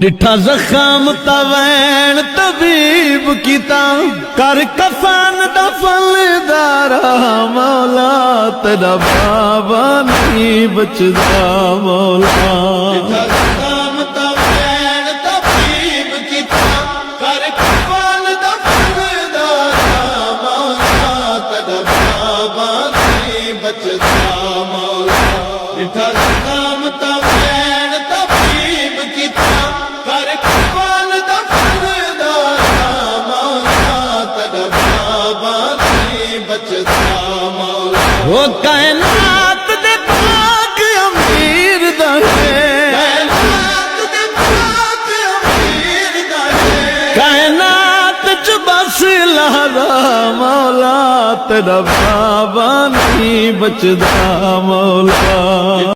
डिठा जख्म तवैन तबीब कीता कर कफन दा फलदारा मौला तेरा बाबा नहीं बचदा मौला। वो कायनात दे पाक अमीर दहे, कायनात च बस लहरा मौला तेरा बाबा नहीं बचदा मौला।